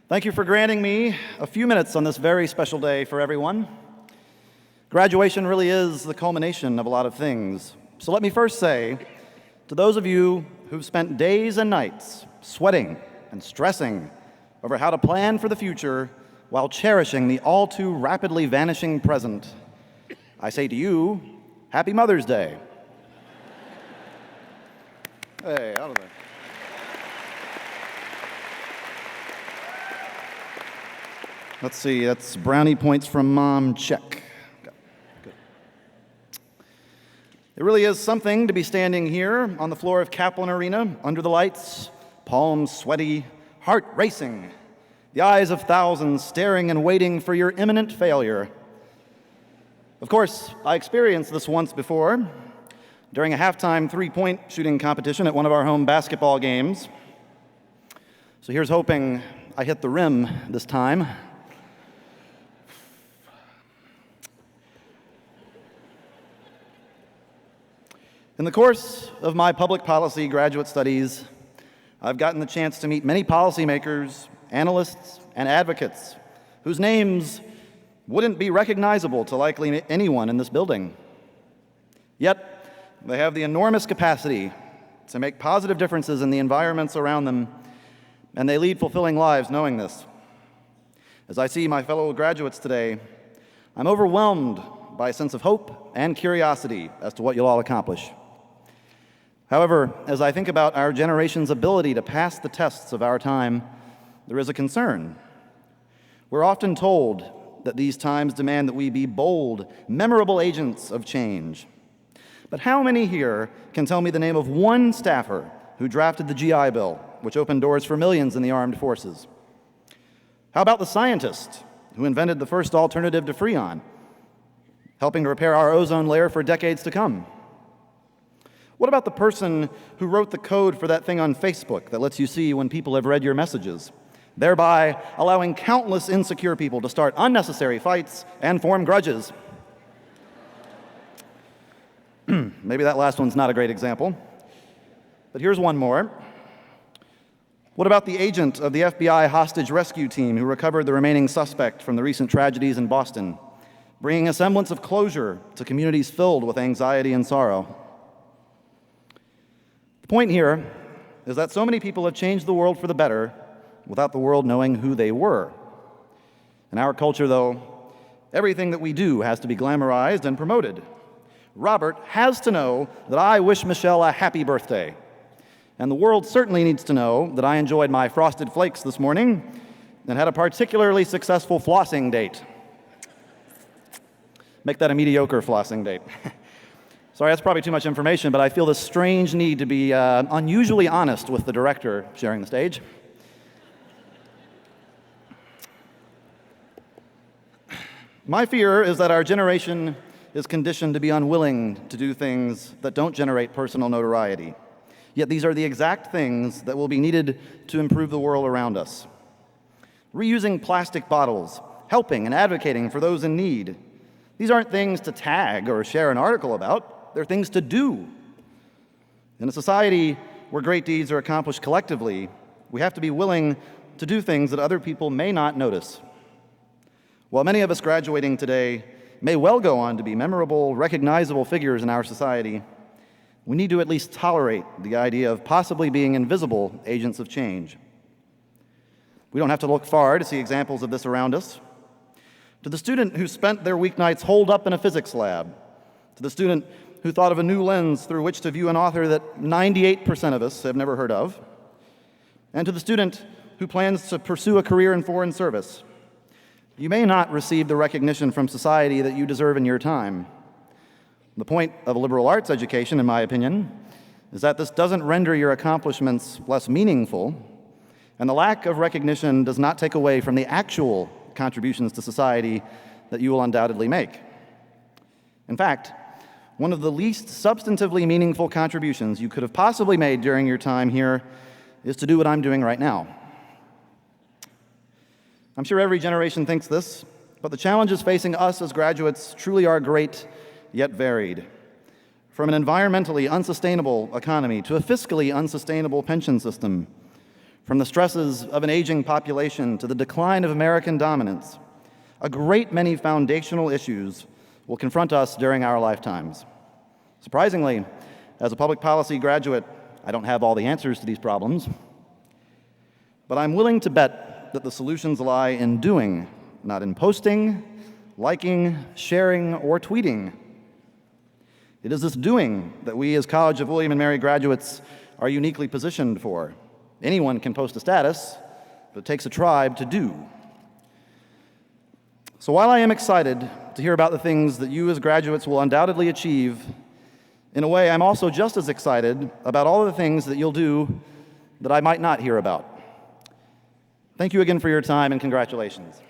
Thank you for granting me a few minutes on this very special day for everyone. Graduation really is the culmination of a lot of things. So let me first say, to those of you who've spent days and nights sweating and stressing over how to plan for the future while cherishing the all too rapidly vanishing present, I say to you, Happy Mother's Day. Hey, out of there. Let's see, that's brownie points from Mom, check. Good. It really is something to be standing here on the floor of Kaplan Arena, under the lights, palms sweaty, heart racing, the eyes of thousands staring and waiting for your imminent failure. Of course, I experienced this once before, during a halftime three-point shooting competition at one of our home basketball games. So here's hoping I hit the rim this time. In the course of my public policy graduate studies, I've gotten the chance to meet many policymakers, analysts, and advocates whose names wouldn't be recognizable to likely anyone in this building. Yet, they have the enormous capacity to make positive differences in the environments around them, and they lead fulfilling lives knowing this. As I see my fellow graduates today, I'm overwhelmed by a sense of hope and curiosity as to what you'll all accomplish. However, as I think about our generation's ability to pass the tests of our time, there is a concern. We're often told that these times demand that we be bold, memorable agents of change. But how many here can tell me the name of one staffer who drafted the GI Bill, which opened doors for millions in the armed forces? How about the scientist who invented the first alternative to Freon, helping to repair our ozone layer for decades to come? What about the person who wrote the code for that thing on Facebook that lets you see when people have read your messages, thereby allowing countless insecure people to start unnecessary fights and form grudges? Maybe that last one's not a great example, but here's one more. What about the agent of the FBI hostage rescue team who recovered the remaining suspect from the recent tragedies in Boston, bringing a semblance of closure to communities filled with anxiety and sorrow? The point here is that so many people have changed the world for the better without the world knowing who they were. In our culture, though, everything that we do has to be glamorized and promoted. Robert has to know that I wish Michelle a happy birthday. And the world certainly needs to know that I enjoyed my Frosted Flakes this morning and had a particularly successful flossing date. Make that a mediocre flossing date. Sorry, that's probably too much information, but I feel this strange need to be unusually honest with the director sharing the stage. My fear is that our generation is conditioned to be unwilling to do things that don't generate personal notoriety. Yet these are the exact things that will be needed to improve the world around us. Reusing plastic bottles, helping and advocating for those in need. These aren't things to tag or share an article about. They're things to do. In a society where great deeds are accomplished collectively, we have to be willing to do things that other people may not notice. While many of us graduating today may well go on to be memorable, recognizable figures in our society, we need to at least tolerate the idea of possibly being invisible agents of change. We don't have to look far to see examples of this around us. To the student who spent their weeknights holed up in a physics lab, to the student who thought of a new lens through which to view an author that 98% of us have never heard of, and to the student who plans to pursue a career in foreign service, you may not receive the recognition from society that you deserve in your time. The point of a liberal arts education, in my opinion, is that this doesn't render your accomplishments less meaningful, and the lack of recognition does not take away from the actual contributions to society that you will undoubtedly make. In fact, one of the least substantively meaningful contributions you could have possibly made during your time here is to do what I'm doing right now. I'm sure every generation thinks this, but the challenges facing us as graduates truly are great, yet varied. From an environmentally unsustainable economy to a fiscally unsustainable pension system, From the stresses of an aging population to the decline of American dominance, a great many foundational issues will confront us during our lifetimes. Surprisingly, as a public policy graduate, I don't have all the answers to these problems, but I'm willing to bet that the solutions lie in doing, not in posting, liking, sharing, or tweeting. It is this doing that we as College of William & Mary graduates are uniquely positioned for. Anyone can post a status, but it takes a tribe to do. So while I am excited to hear about the things that you as graduates will undoubtedly achieve, in a way, I'm also just as excited about all of the things that you'll do that I might not hear about. Thank you again for your time, and congratulations.